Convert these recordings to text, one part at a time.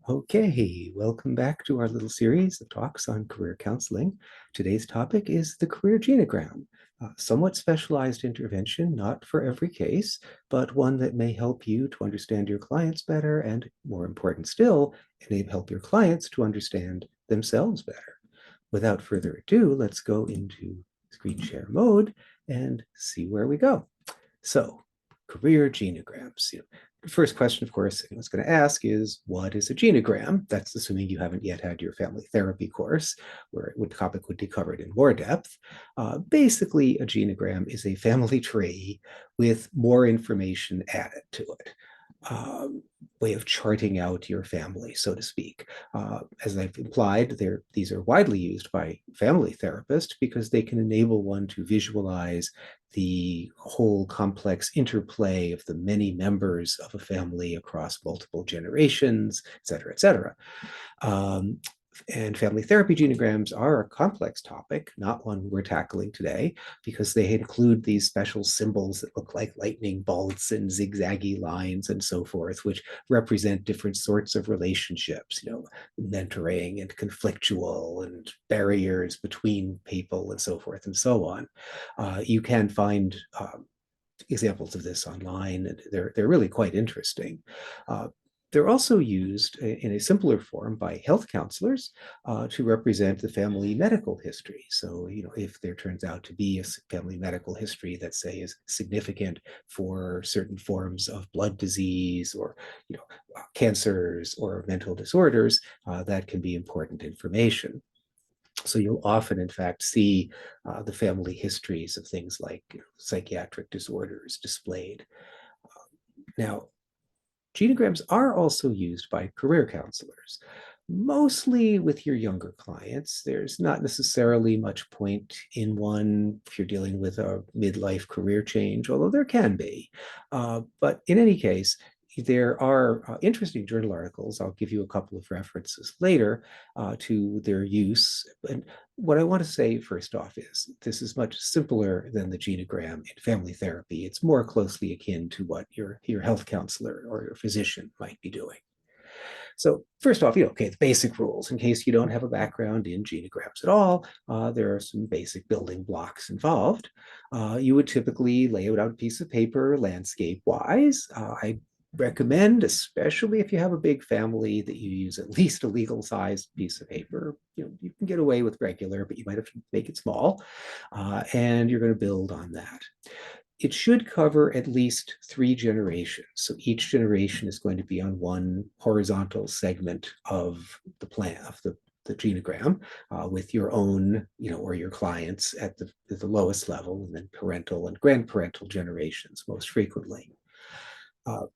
Okay, welcome back to our little series of talks on career counseling. Today's topic is the career genogram, a somewhat specialized intervention, not for every case, but one that may help you to understand your clients better and, more important still, help your clients to understand themselves better. Without further ado, let's go into screen share mode and see where we go. So, career genograms. The first question, of course, I was going to ask is, what is a genogram? That's assuming you haven't yet had your family therapy course, where the topic would be covered in more depth. Basically, a genogram is a family tree with more information added to it. Way of charting out your family, so to speak. As I've implied, these are widely used by family therapists because they can enable one to visualize the whole complex interplay of the many members of a family across multiple generations, et cetera, et cetera. Um, and family therapy genograms are a complex topic, not one we're tackling today, because they include these special symbols that look like lightning bolts and zigzaggy lines and so forth, which represent different sorts of relationships, mentoring and conflictual and barriers between people and so forth and so on. You can find examples of this online, and they're really quite interesting. Uh, they're also used in a simpler form by health counselors to represent the family medical history. So, if there turns out to be a family medical history that, say, is significant for certain forms of blood disease or, cancers or mental disorders, that can be important information. So you'll often, in fact, see the family histories of things like psychiatric disorders displayed. Now, genograms are also used by career counselors, mostly with your younger clients. There's not necessarily much point in one if you're dealing with a midlife career change, although there can be. But in any case, there are interesting journal articles. I'll give you a couple of references later to their use. And what I want to say first off is this is much simpler than the genogram in family therapy. It's more closely akin to what your health counselor or your physician might be doing. So first off, okay, the basic rules. In case you don't have a background in genograms at all, there are some basic building blocks involved. You would typically lay out a piece of paper landscape-wise. I recommend, especially if you have a big family, that you use at least a legal-sized piece of paper. You can get away with regular, but you might have to make it small, and you're going to build on that. It should cover at least 3 generations. So each generation is going to be on one horizontal segment of the plan, of the genogram, with your own, or your clients at the lowest level, and then parental and grandparental generations most frequently.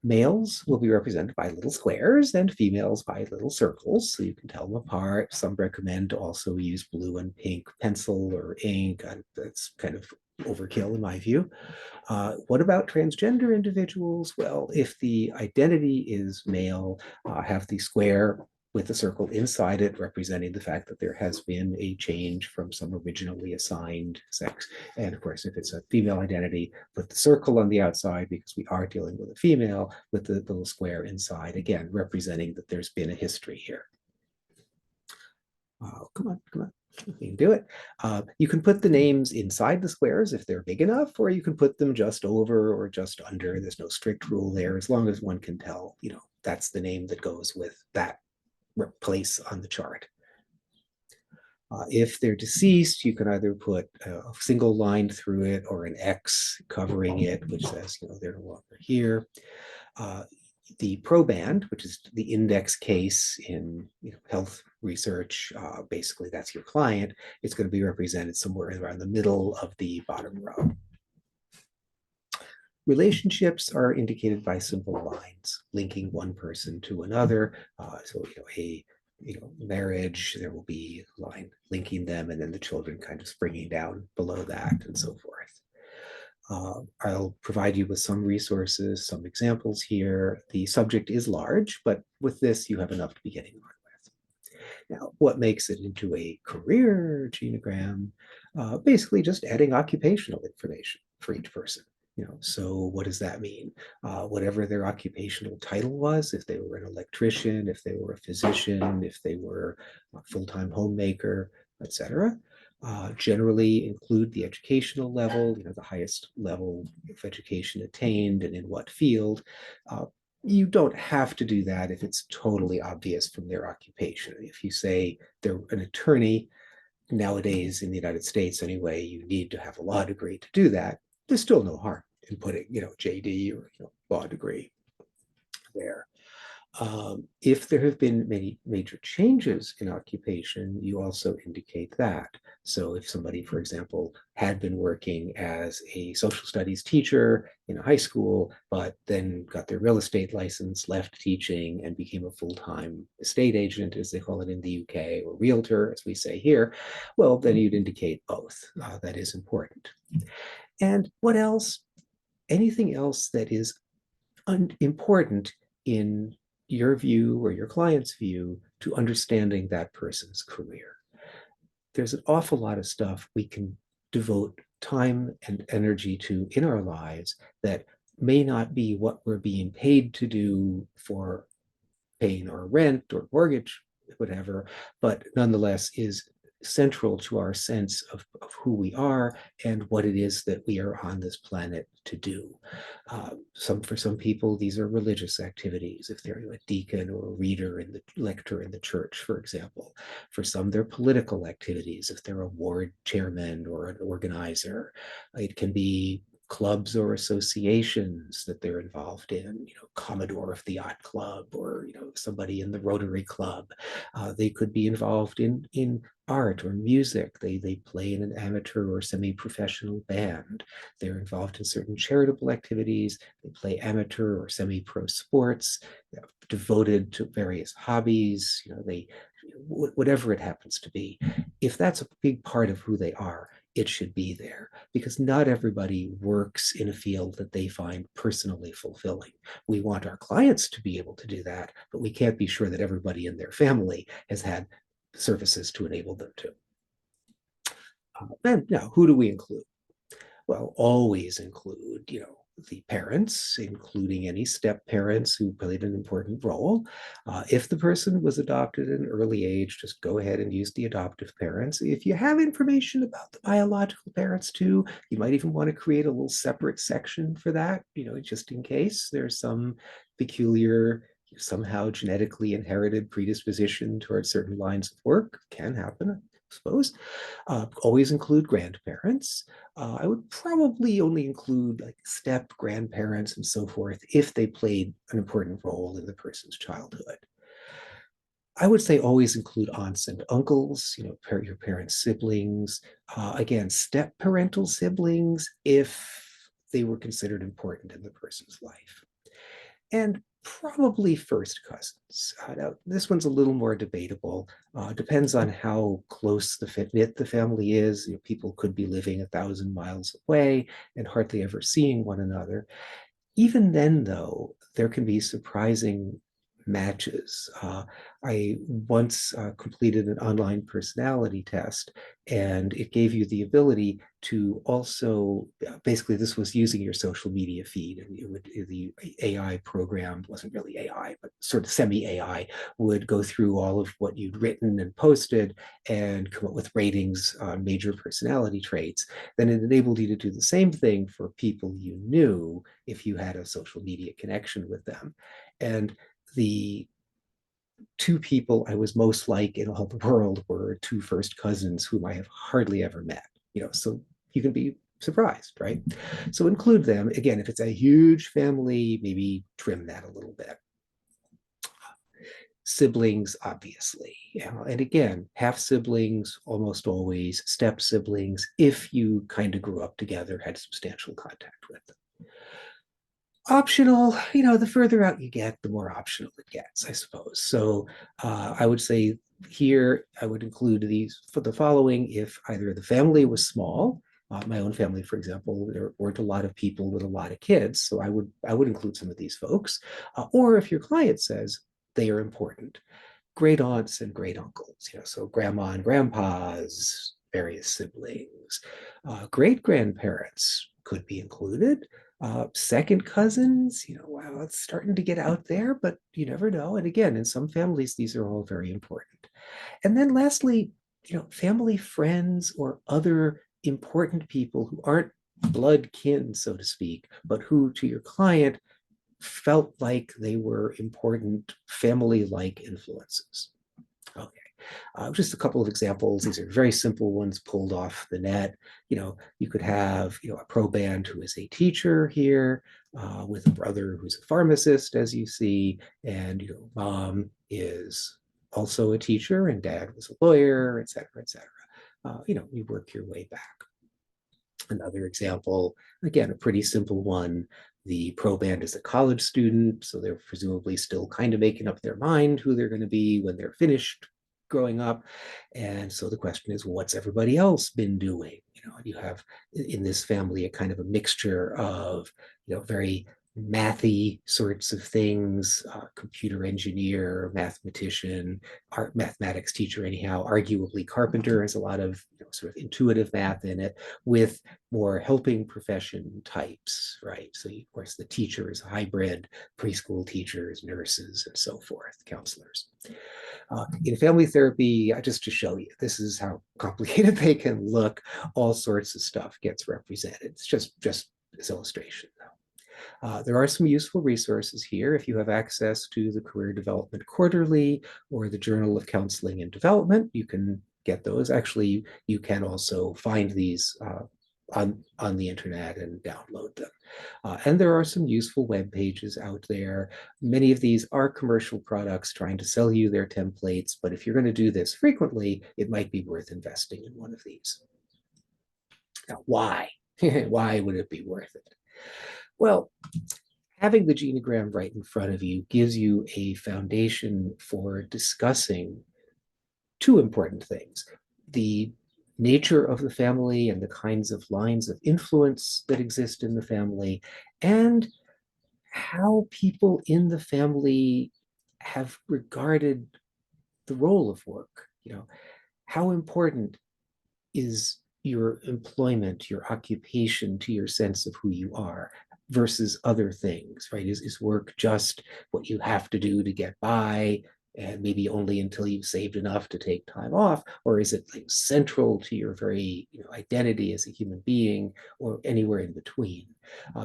Males will be represented by little squares and females by little circles, so you can tell them apart. Some recommend to also use blue and pink pencil or ink. That's kind of overkill in my view. What about transgender individuals? Well, if the identity is male, have the square with a circle inside it representing the fact that there has been a change from some originally assigned sex. And of course, if it's a female identity, put the circle on the outside because we are dealing with a female with the little square inside, again, representing that there's been a history here. Come on, come on. You can do it. You can put the names inside the squares if they're big enough, or you can put them just over or just under. There's no strict rule there, as long as one can tell, that's the name that goes with that place on the chart. If they're deceased, you can either put a single line through it or an X covering it, which says, they're no longer here. The proband, which is the index case in health research, basically that's your client. It's going to be represented somewhere around the middle of the bottom row. Relationships are indicated by simple lines linking one person to another. So a marriage, there will be a line linking them, and then the children kind of springing down below that, and so forth. I'll provide you with some resources, some examples here. The subject is large, but with this, you have enough to be getting on with. Now, what makes it into a career genogram? Basically, just adding occupational information for each person. So what does that mean? Whatever their occupational title was, if they were an electrician, if they were a physician, if they were a full-time homemaker, etc. Generally include the educational level, the highest level of education attained and in what field. Uh, you don't have to do that if it's totally obvious from their occupation. If you say they're an attorney, nowadays in the United States anyway, you need to have a law degree to do that. There's still no harm in putting, JD or law degree there. If there have been many major changes in occupation, you also indicate that. So if somebody, for example, had been working as a social studies teacher in a high school, but then got their real estate license, left teaching, and became a full-time estate agent, as they call it in the UK, or realtor, as we say here, well, then you'd indicate both. That is important. And what else? Anything else that is important in your view or your client's view to understanding that person's career. There's an awful lot of stuff we can devote time and energy to in our lives that may not be what we're being paid to do for paying our rent or mortgage, whatever, but nonetheless is central to our sense of who we are and what it is that we are on this planet to do. For some people, these are religious activities, if they're a deacon or a reader in the lector in the church, for example. For some, they're political activities, if they're a ward chairman or an organizer. It can be clubs or associations that they're involved in, Commodore of the Yacht Club, or somebody in the Rotary Club. They could be involved in art or music. They play in an amateur or semi-professional band. They're involved in certain charitable activities. They play amateur or semi-pro sports, devoted to various hobbies. Whatever it happens to be. If that's a big part of who they are, it should be there, because not everybody works in a field that they find personally fulfilling. We want our clients to be able to do that, but we can't be sure that everybody in their family has had services to enable them to. And now, who do we include? Well, always include, the parents, including any step parents who played an important role. If the person was adopted at an early age, just go ahead and use the adoptive parents. If you have information about the biological parents too, you might even want to create a little separate section for that, just in case there's some peculiar, somehow genetically inherited predisposition towards certain lines of work. Can happen, I suppose. Always include grandparents. I would probably only include like step grandparents and so forth if they played an important role in the person's childhood. I would say always include aunts and uncles, your parents' siblings. Again, step parental siblings if they were considered important in the person's life. And probably first cousins. Now, this one's a little more debatable. Depends on how close knit the family is. People could be living 1,000 miles away and hardly ever seeing one another. Even then, though, there can be surprising matches. I once completed an online personality test, and it gave you the ability to also, basically, this was using your social media feed, and the AI program wasn't really AI, but sort of semi-AI, would go through all of what you'd written and posted and come up with ratings on major personality traits. Then it enabled you to do the same thing for people you knew if you had a social media connection with them. And the two people I was most like in all the world were two first cousins whom I have hardly ever met. So you can be surprised, right? So include them. Again, if it's a huge family, maybe trim that a little bit. Siblings, obviously. And again, half siblings, almost always, step siblings, if you kind of grew up together, had substantial contact with them. Optional, the further out you get, the more optional it gets, I suppose. So I would say here, I would include these for the following: if either the family was small, my own family, for example, there weren't a lot of people with a lot of kids, so I would include some of these folks. Or if your client says they are important, great aunts and great uncles, so grandma and grandpas, various siblings, great grandparents could be included. Second cousins, wow, it's starting to get out there, but you never know. And again, in some families, these are all very important. And then lastly, family friends or other important people who aren't blood kin, so to speak, but who to your client felt like they were important family-like influences. Okay. Just a couple of examples. These are very simple ones pulled off the net. You could have, a proband who is a teacher here, with a brother who's a pharmacist, as you see, and mom is also a teacher, and dad was a lawyer, et cetera, et cetera. You work your way back. Another example, again, a pretty simple one. The proband is a college student, so they're presumably still kind of making up their mind who they're going to be when they're finished growing up. And so the question is, what's everybody else been doing? You have in this family a kind of a mixture of, very mathy sorts of things, computer engineer, mathematician, art mathematics teacher, anyhow, arguably carpenter has a lot of sort of intuitive math in it, with more helping profession types, right? So of course the teacher is a hybrid, preschool teachers, nurses, and so forth, counselors. In family therapy, just to show you, this is how complicated they can look. All sorts of stuff gets represented. It's just this illustration, though. There are some useful resources here. If you have access to the Career Development Quarterly or the Journal of Counseling and Development, you can get those. Actually, you can also find these on the internet and download them. And there are some useful web pages out there. Many of these are commercial products trying to sell you their templates, but if you're going to do this frequently, it might be worth investing in one of these. Now, why? Why would it be worth it? Well, having the genogram right in front of you gives you a foundation for discussing two important things: the nature of the family and the kinds of lines of influence that exist in the family, and how people in the family have regarded the role of work. How important is your employment, your occupation to your sense of who you are versus other things, right? Is work just what you have to do to get by, and maybe only until you've saved enough to take time off? Or is it like central to your very identity as a human being, or anywhere in between?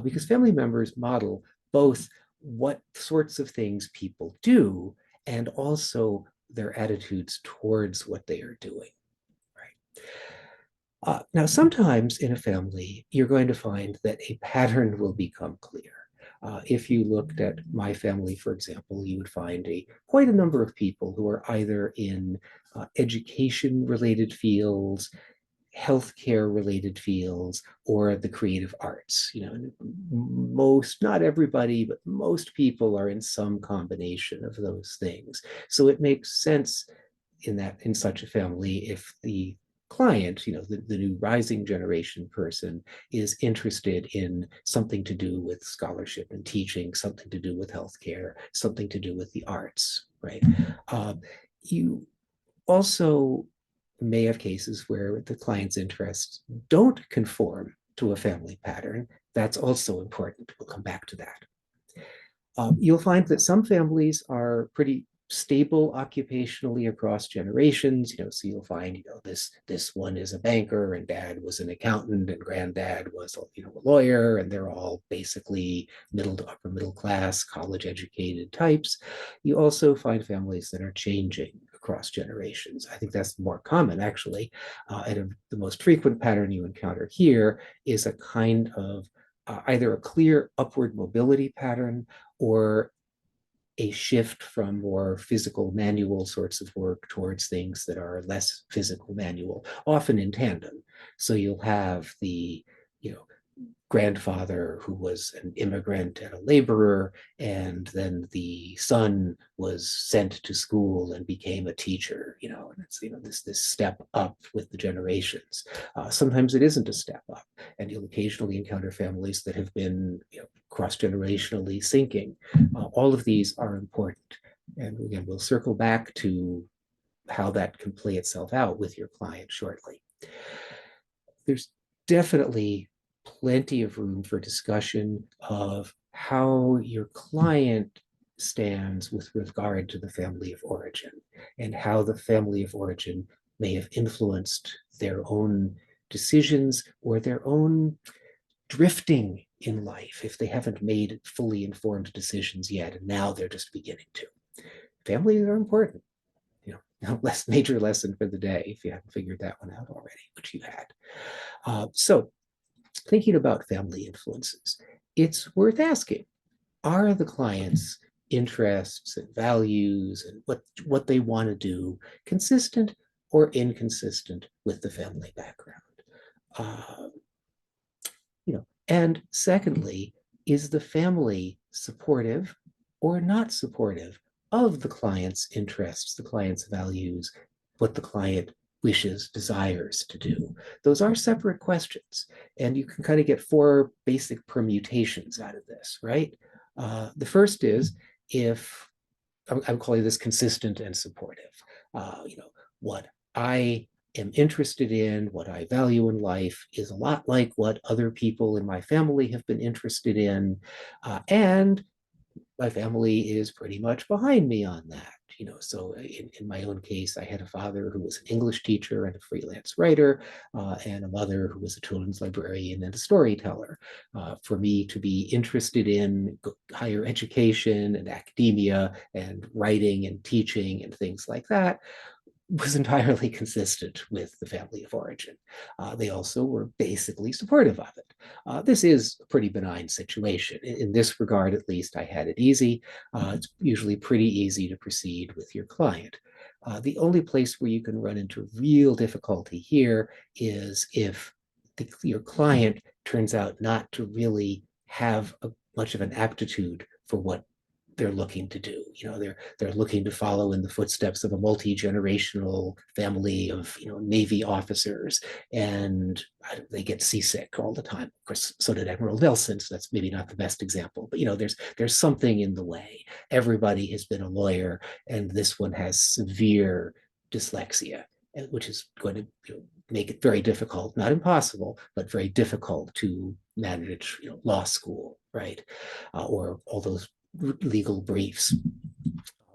Because family members model both what sorts of things people do and also their attitudes towards what they are doing. Now, sometimes in a family, you're going to find that a pattern will become clear. If you looked at my family, for example, you would find quite a number of people who are either in education-related fields, healthcare-related fields, or the creative arts. Not everybody, but most people are in some combination of those things. So it makes sense in such a family if the client, the new rising generation person, is interested in something to do with scholarship and teaching, something to do with healthcare, something to do with the arts, right? You also may have cases where the client's interests don't conform to a family pattern. That's also important. We'll come back to that. You'll find that some families are pretty stable occupationally across generations. So you'll find, this one is a banker, and dad was an accountant, and granddad was, a lawyer, and they're all basically middle to upper middle class, college educated types. You also find families that are changing across generations. I think that's more common, actually. And the most frequent pattern you encounter here is a kind of either a clear upward mobility pattern or a shift from more physical manual sorts of work towards things that are less physical manual, often in tandem. So you'll have the, grandfather who was an immigrant and a laborer, and then the son was sent to school and became a teacher, and it's, this step up with the generations. Sometimes it isn't a step up, and you'll occasionally encounter families that have been, cross-generationally sinking. All of these are important. And again, we'll circle back to how that can play itself out with your client shortly. There's definitely plenty of room for discussion of how your client stands with regard to the family of origin and how the family of origin may have influenced their own decisions or their own drifting in life if they haven't made fully informed decisions yet and now they're just beginning to. Families are important. Less major lesson for the day if you haven't figured that one out already, which you had. So thinking about family influences, it's worth asking, are the client's interests and values and what they want to do consistent or inconsistent with the family background? Uh, and secondly, is the family supportive or not supportive of the client's interests, the client's values, what the client wishes, desires to do? Those are separate questions. And you can kind of get four basic permutations out of this, right? The first is if I'm calling this consistent and supportive. What I am interested in, what I value in life is a lot like what other people in my family have been interested in. And my family is pretty much behind me on that. So in my own case, I had a father who was an English teacher and a freelance writer, and a mother who was a children's librarian and a storyteller. For me to be interested in higher education and academia and writing and teaching and things like that was entirely consistent with the family of origin. They also were basically supportive of it. This is a pretty benign situation. In this regard, at least, I had it easy. It's usually pretty easy to proceed with your client. The only place where you can run into real difficulty here is if your client turns out not to really have much of an aptitude for what they're looking to do. They're looking to follow in the footsteps of a multi-generational family of Navy officers, and they get seasick all the time. Of course, so did Admiral Nelson, so that's maybe not the best example. But there's something in the way. Everybody has been a lawyer, and this one has severe dyslexia, which is going to make it very difficult, not impossible, but very difficult to manage law school, right? Or all those legal briefs.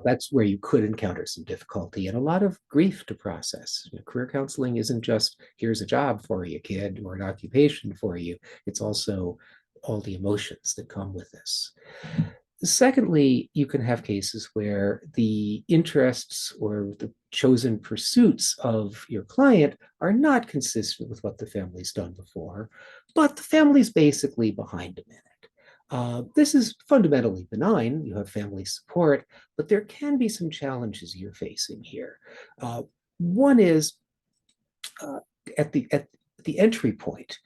That's where you could encounter some difficulty and a lot of grief to process. Career counseling isn't just here's a job for you, kid, or an occupation for you. It's also all the emotions that come with this. Secondly, you can have cases where the interests or the chosen pursuits of your client are not consistent with what the family's done before, but the family's basically behind them in it. This is fundamentally benign. You have family support, but there can be some challenges you're facing here. One is at the entry point,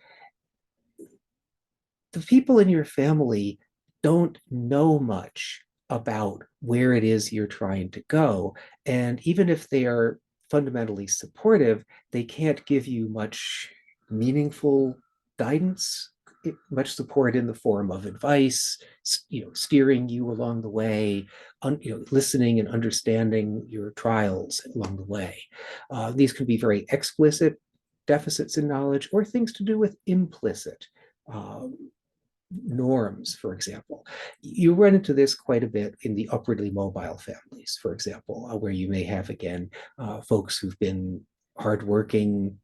the people in your family don't know much about where it is you're trying to go. And even if they are fundamentally supportive, they can't give you much meaningful guidance, much support in the form of advice, steering you along the way, listening and understanding your trials along the way. These can be very explicit deficits in knowledge or things to do with implicit norms, for example. You run into this quite a bit in the upwardly mobile families, for example, where you may have, again, folks who've been hardworking,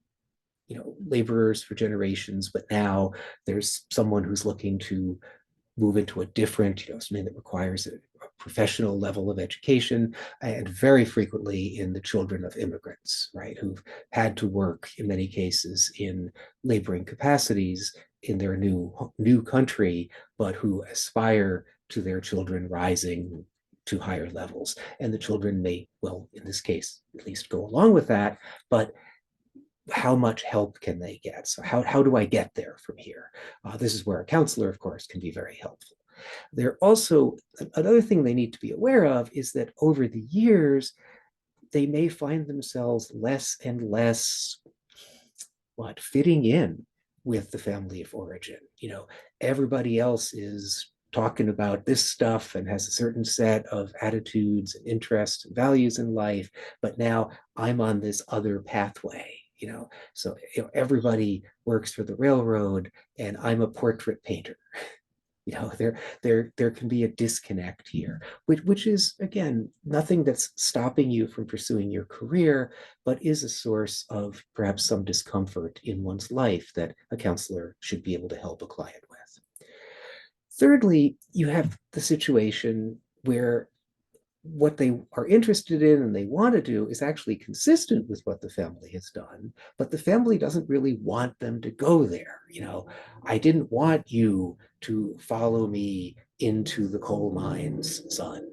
laborers for generations, but now there's someone who's looking to move into a different, something that requires a professional level of education, and very frequently in the children of immigrants, right, who've had to work in many cases in laboring capacities in their new country, but who aspire to their children rising to higher levels. And the children may, well, in this case, at least go along with that, but how much help can they get? So how do I get there from here? This is where a counselor, of course, can be very helpful. They're also, another thing they need to be aware of is that over the years, they may find themselves less and less fitting in with the family of origin. Everybody else is talking about this stuff and has a certain set of attitudes and interests and values in life, but now I'm on this other pathway. So everybody works for the railroad and I'm a portrait painter. There can be a disconnect here, which is again nothing that's stopping you from pursuing your career, but is a source of perhaps some discomfort in one's life that a counselor should be able to help a client with. Thirdly, you have the situation where what they are interested in and they want to do is actually consistent with what the family has done, but the family doesn't really want them to go there. I didn't want you to follow me into the coal mines, son,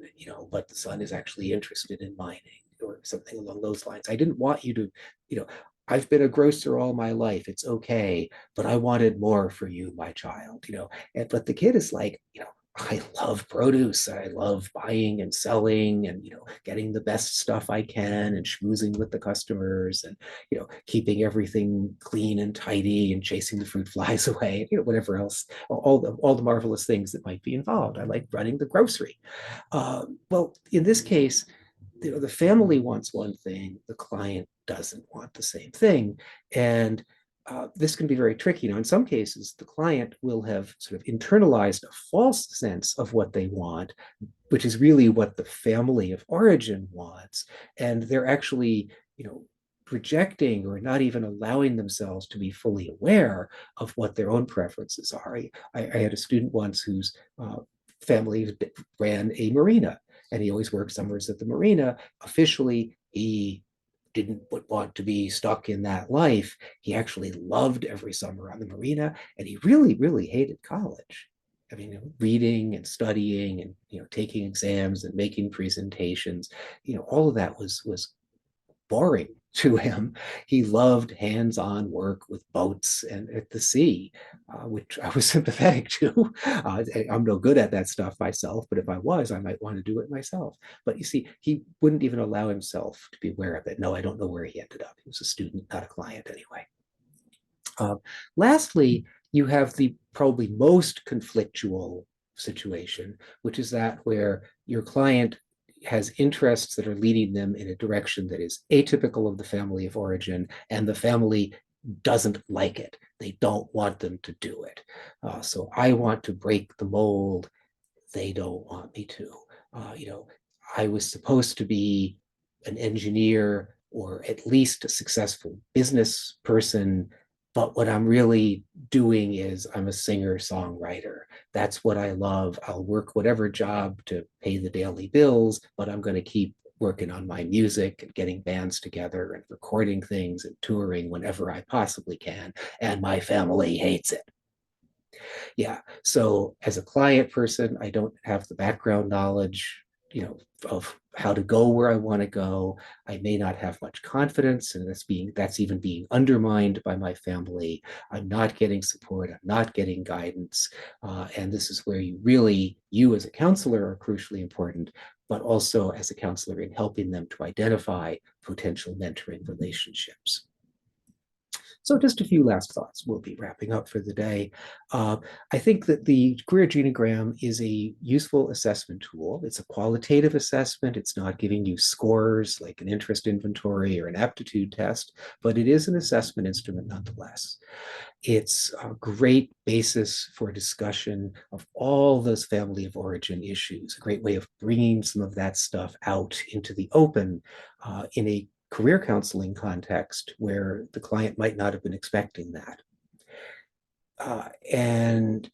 but the son is actually interested in mining or something along those lines. I didn't want you to, you know, I've been a grocer all my life. It's okay, but I wanted more for you, my child, but the kid is like, I love produce. I love buying and selling and, getting the best stuff I can and schmoozing with the customers and, keeping everything clean and tidy and chasing the fruit flies away, whatever else, all the marvelous things that might be involved. I like running the grocery. Well, in this case, the family wants one thing, the client doesn't want the same thing. And this can be very tricky. In some cases, the client will have sort of internalized a false sense of what they want, which is really what the family of origin wants. And they're actually, rejecting or not even allowing themselves to be fully aware of what their own preferences are. I had a student once whose family ran a marina, and he always worked summers at the marina. Officially, he didn't want to be stuck in that life. He actually loved every summer on the marina, and he really, really hated college. I mean, reading and studying and taking exams and making presentations, all of that was boring to him. He loved hands-on work with boats and at the sea, which I was sympathetic to. I'm no good at that stuff myself, but if I was, I might want to do it myself. But you see, he wouldn't even allow himself to be aware of it. No, I don't know where he ended up. He was a student, not a client anyway. Uh, Lastly, you have the probably most conflictual situation, which is that where your client has interests that are leading them in a direction that is atypical of the family of origin, and the family doesn't like it. They don't want them to do it. So I want to break the mold. They don't want me to. I was supposed to be an engineer or at least a successful business person, but what I'm really doing is I'm a singer songwriter. That's what I love. I'll work whatever job to pay the daily bills, but I'm going to keep working on my music and getting bands together and recording things and touring whenever I possibly can. And my family hates it. Yeah. So as a client person, I don't have the background knowledge, of how to go where I want to go. I may not have much confidence, and that's even being undermined by my family. I'm not getting support. I'm not getting guidance. And this is where you as a counselor are crucially important, but also as a counselor in helping them to identify potential mentoring relationships. So just a few last thoughts. We'll be wrapping up for the day. I think that the career genogram is a useful assessment tool. It's a qualitative assessment. It's not giving you scores like an interest inventory or an aptitude test, but it is an assessment instrument nonetheless. It's a great basis for discussion of all those family of origin issues, a great way of bringing some of that stuff out into the open in a career counseling context where the client might not have been expecting that. And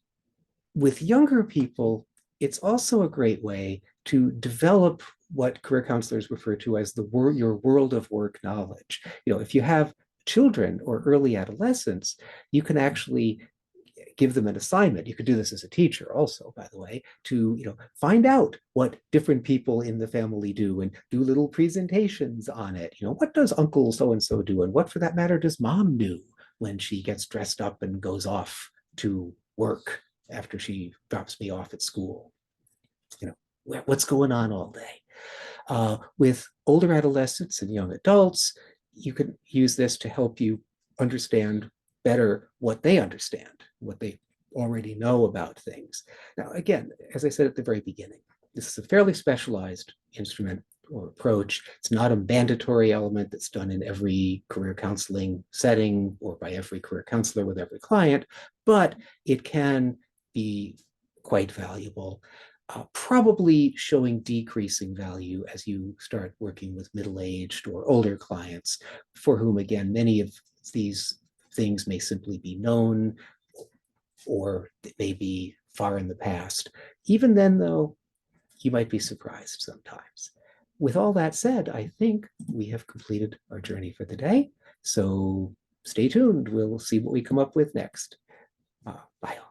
with younger people, it's also a great way to develop what career counselors refer to as your world of work knowledge. If you have children or early adolescents, you can actually give them an assignment. You could do this as a teacher also, by the way, to find out what different people in the family do and do little presentations on it. What does Uncle so and so do, and what, for that matter, does Mom do when she gets dressed up and goes off to work after she drops me off at school? What's going on all day? With older adolescents and young adults, you can use this to help you understand better what they understand, what they already know about things. Now, again, as I said at the very beginning, this is a fairly specialized instrument or approach. It's not a mandatory element that's done in every career counseling setting or by every career counselor with every client, but it can be quite valuable. Probably showing decreasing value as you start working with middle-aged or older clients, for whom, again, many of these things may simply be known or it may be far in the past. Even then, though, you might be surprised sometimes. With all that said, I think we have completed our journey for the day. So stay tuned. We'll see what we come up with next. Bye all.